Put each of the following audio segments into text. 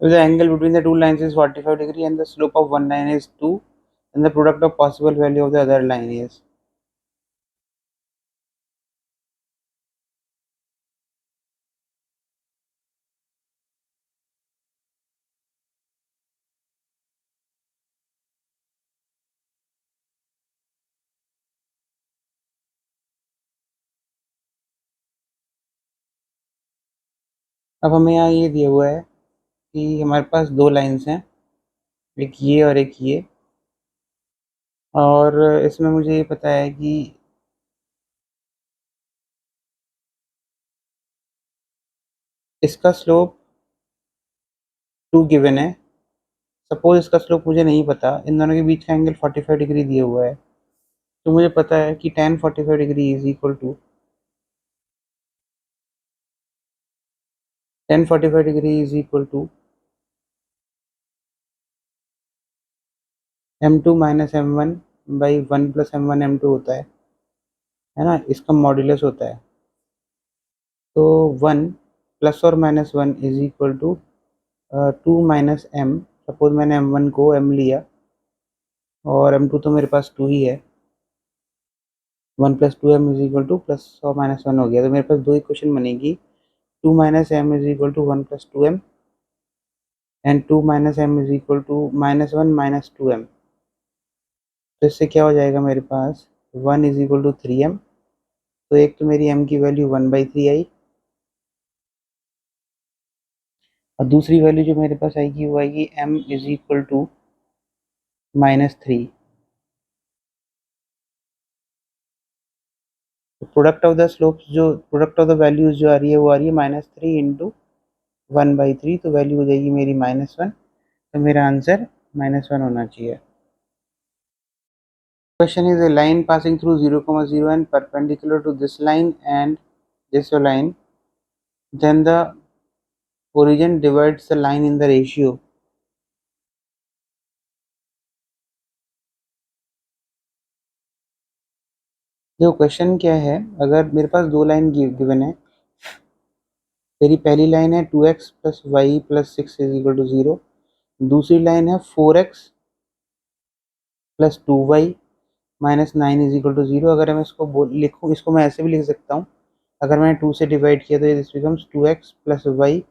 If the angle between the two lines is 45 degree and the slope of one line is 2, then the product of possible value of the other line is. अब हमें यहाँ ये दिया हुआ है कि हमारे पास दो लाइंस हैं, एक ये और एक ये, और इसमें मुझे ये पता है कि इसका स्लोप 2 गिवन है। सपोज इसका स्लोप मुझे नहीं पता, इन दोनों के बीच का एंगल 45 डिग्री दिया हुआ है, तो मुझे पता है कि tan 45 degree is equal to tan 45 degree is equal to m2 minus m1 by 1 plus m1 m2 होता है ना, इसका मॉड्यूलस होता है। तो 1 प्लस और minus 1 is equal to 2 minus m। Suppose मैंने m1 को m लिया और m2 तो मेरे पास 2 ही है, 1 plus 2m is equal two plus और माइनस 1 हो गया, तो मेरे पास दो इक्वेशन बनेगी, 2 minus m is equal to 1 plus 2m and 2 minus m is equal to minus 1 minus 2m। तो इससे क्या हो जाएगा मेरे पास 1 इज इक्वल टू 3m। तो एक तो मेरी m की वैल्यू 1/3 आई, और दूसरी वैल्यू जो मेरे पास आएगी वो आएगी m इज इक्वल टू -3। तो प्रोडक्ट ऑफ द स्लोप्स, जो प्रोडक्ट ऑफ द वैल्यूज जो आ रही है वो आ रही है -3 इंटू 1/3, तो वैल्यू हो जाएगी मेरी -1। तो मेरा आंसर -1 होना चाहिए। Question is a line passing through 0, 0 and perpendicular to this line and this line, then the origin divides the line in the ratio. देखो क्वेश्चन क्या है, अगर मेरे पास दो लाइन गिवन है, मेरी पहली लाइन है 2x plus Y plus 6 is equal to 0, दूसरी लाइन है 4x plus 2y minus 9 is equal to 0। अगर मैं इसको लिखूँ, इसको मैं ऐसे भी लिख सकता हूँ, अगर मैंने 2 से डिवाइड किया तो this becomes 2x plus Y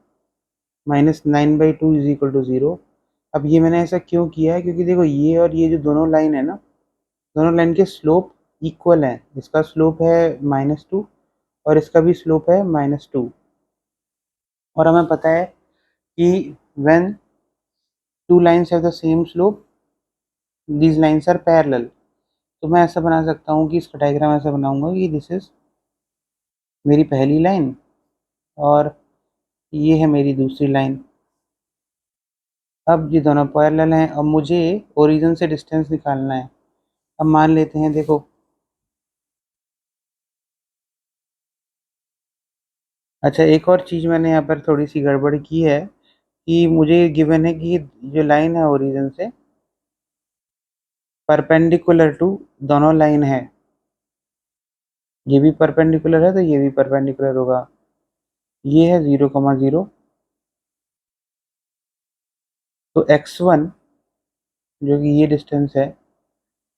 minus 9/2 is equal to 0। अब ये मैंने ऐसा क्यों किया है, क्योंकि देखो ये और ये जो दोनों लाइन है ना, दोनों लाइन के स्लोप इक्वल हैं। इसका स्लोप है -2 और इसका भी स्लोप है -2, और हमें पता है कि when two lines have the same slope these lines are parallel. तो मैं ऐसा बना सकता हूँ कि इसका डायग्राम ऐसा बनाऊंगा कि दिस इज मेरी पहली लाइन और ये है मेरी दूसरी लाइन। अब ये दोनों पैरेलल हैं, अब मुझे ओरिजिन से डिस्टेंस निकालना है। अब मान लेते हैं, देखो अच्छा एक और चीज़ मैंने यहाँ पर थोड़ी सी गड़बड़ की है कि मुझे गिवन है कि जो लाइन है ओरिजिन से परपेंडिकुलर टू दोनों लाइन है, ये भी परपेंडिकुलर है तो ये भी परपेंडिकुलर होगा। ये है 0, 0, तो x1 जो कि ये डिस्टेंस है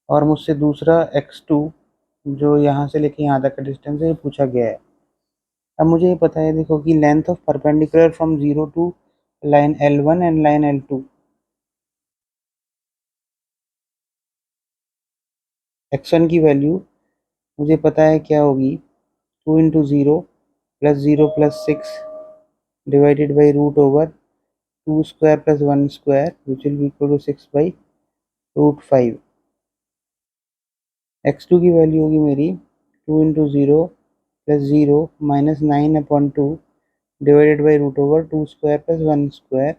और मुझसे दूसरा x2 जो यहाँ से लेके यहाँ तक का डिस्टेंस है, ये पूछा गया है। अब मुझे ये पता है देखो कि length of perpendicular from 0 to line L1 and line L2, x1 की वैल्यू मुझे पता है क्या होगी, 2 into 0 plus 0 plus 6 divided by root over 2 square plus 1 square which will be equal to 6/√5। x2 की वैल्यू होगी मेरी 2 into 0 plus 0 minus 9/2 divided by root over 2 square plus 1 square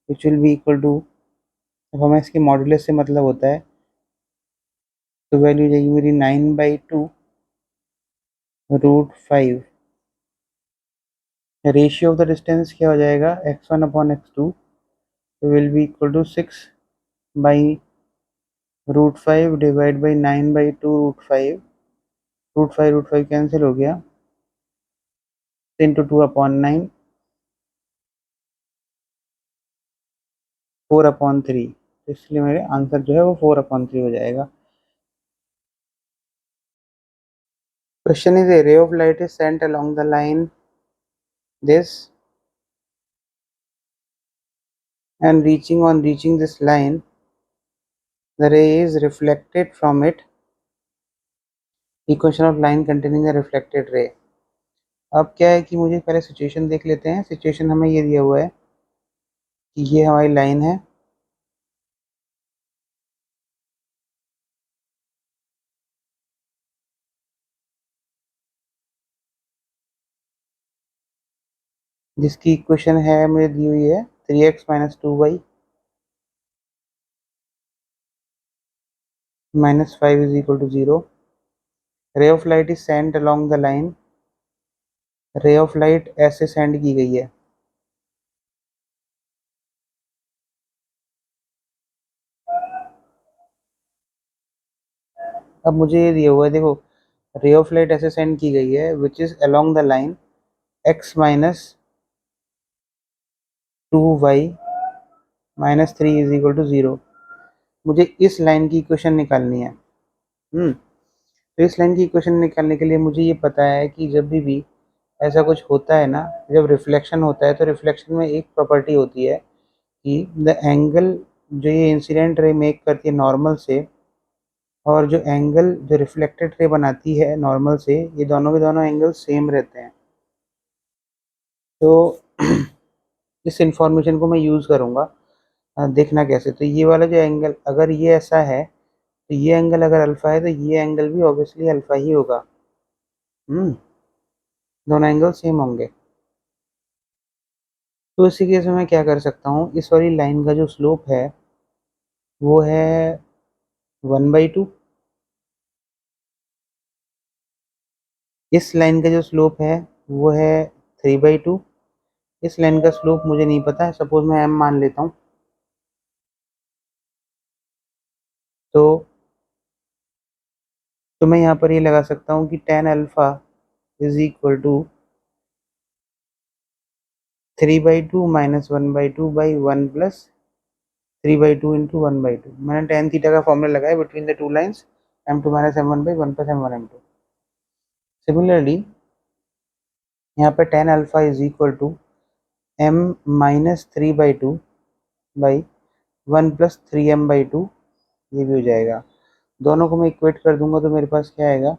which will be equal to, अब हमें इसके modulus से मतलब होता है, तो वैल्यू जाएगी मेरी 9/2√5। रेशियो ऑफ द डिस्टेंस क्या हो जाएगा, x1/x2 will be equal to 6/√5 divide by 9/2√5। Root five cancel हो गया, इंटू 2/9 4/3, तो इसलिए मेरे आंसर जो है वो 4/3 हो जाएगा। Question is a ray of light is sent along the line this and reaching this line the ray is reflected from it. Equation of line containing the reflected ray. अब क्या है कि मुझे पहले सिचुएशन देख लेते हैं। सिचुएशन हमें ये दिया हुआ है कि ये हमारी लाइन है, जिसकी इक्वेशन है मुझे दी हुई है 3x - 2y - 5 = 0. Ray of light is sent along the line, ray of light ऐसे सेंड की गई है, अब मुझे ये दिया हुआ है, देखो रे ऑफ लाइट ऐसे सेंड की गई है which is along the line x - 2y - 3 = 0. मुझे इस लाइन की इक्वेशन निकालनी है। तो इस लाइन की इक्वेशन निकालने के लिए मुझे ये पता है कि जब भी ऐसा कुछ होता है ना, जब रिफ्लेक्शन होता है तो रिफ्लेक्शन में एक प्रॉपर्टी होती है कि द एंगल जो ये इंसिडेंट रे मेक करती है नॉर्मल से, और जो एंगल जो रिफ्लेक्टेड रे बनाती है नॉर्मल से, ये दोनों के दोनों एंगल सेम रहते हैं। तो इस इंफॉर्मेशन को मैं यूज़ करूँगा। देखना कैसे, तो ये वाला जो एंगल अगर ये ऐसा है तो ये एंगल अगर अल्फ़ा है तो ये एंगल भी ऑब्वियसली अल्फ़ा ही होगा। दोनों एंगल सेम होंगे। तो इसी केस में मैं क्या कर सकता हूँ, इस वाली लाइन का जो स्लोप है वो है 1/2, इस लाइन का जो स्लोप है वो है 3/2। इस लाइन का स्लोप मुझे नहीं पता है, सपोज मैं m मान लेता हूँ। तो मैं यहाँ पर ये लगा सकता हूँ कि tan अल्फ़ा = 3/2 - 1/2/1 + 3/2 × 1/2। मैंने tan थीटा का फॉर्मूला लगाया between the two lines m2 - m1/1 + m1 m2। Similarly यहाँ पे tan अल्फ़ा = m - 3/2/1 + 3m/2, ये भी हो जाएगा। दोनों को मैं इक्वेट कर दूंगा तो मेरे पास क्या आएगा,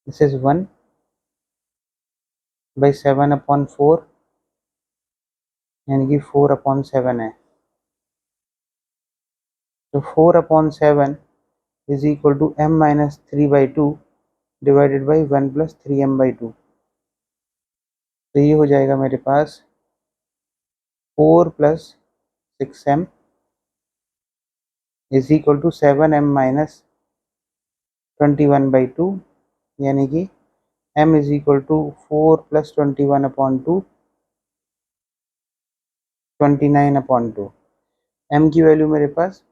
दिस इज 1/7/4 यानी कि 4/7 है। तो 4/7 = m - 3/2 / 1 + 3m/2। तो ये हो जाएगा मेरे पास 4 + 6m = 7m - 21/2, यानी कि m = 4 + 21/2 29/2। m की वैल्यू मेरे पास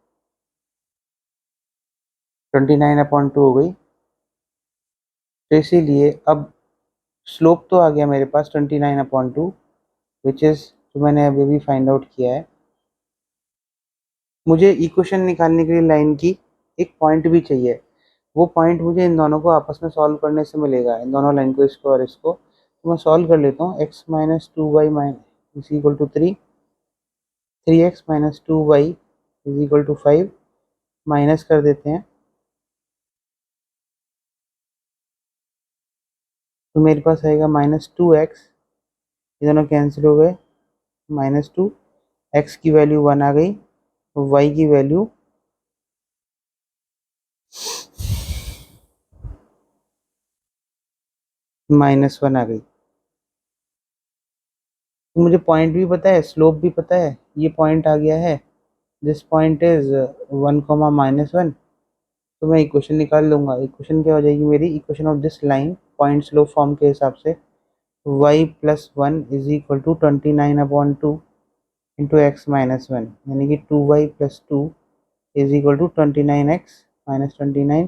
29/2 हो गई। तो इसीलिए अब स्लोप तो आ गया मेरे पास 29/2, विच इज़ जो मैंने अभी भी फाइंड आउट किया है। मुझे इक्वेशन निकालने के लिए लाइन की एक पॉइंट भी चाहिए, वो पॉइंट मुझे इन दोनों को आपस में सॉल्व करने से मिलेगा, इन दोनों लाइन को, इसको और इसको। तो मैं सॉल्व कर लेता हूँ। x - 2y = 3, 3x - 2y = 5, minus कर देते हैं तो मेरे पास आएगा -2x, ये दोनों कैंसिल हो गए, -2, x की वैल्यू 1 आ गई, y की वैल्यू -1 आ गई। तो मुझे पॉइंट भी पता है, स्लोप भी पता है, ये पॉइंट आ गया है, दिस पॉइंट इज 1, -1। तो मैं इक्वेशन निकाल लूँगा। इक्वेशन क्या हो जाएगी मेरी, equation of this line point slope form के हिसाब से y + 1 = 29/2 × x - 1, यानी कि 2y + 2 = 29x - 29,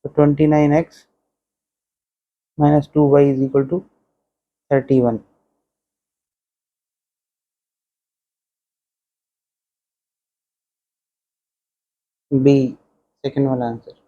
तो 29x - 2y = 31। बी, सेकंड वाला आंसर।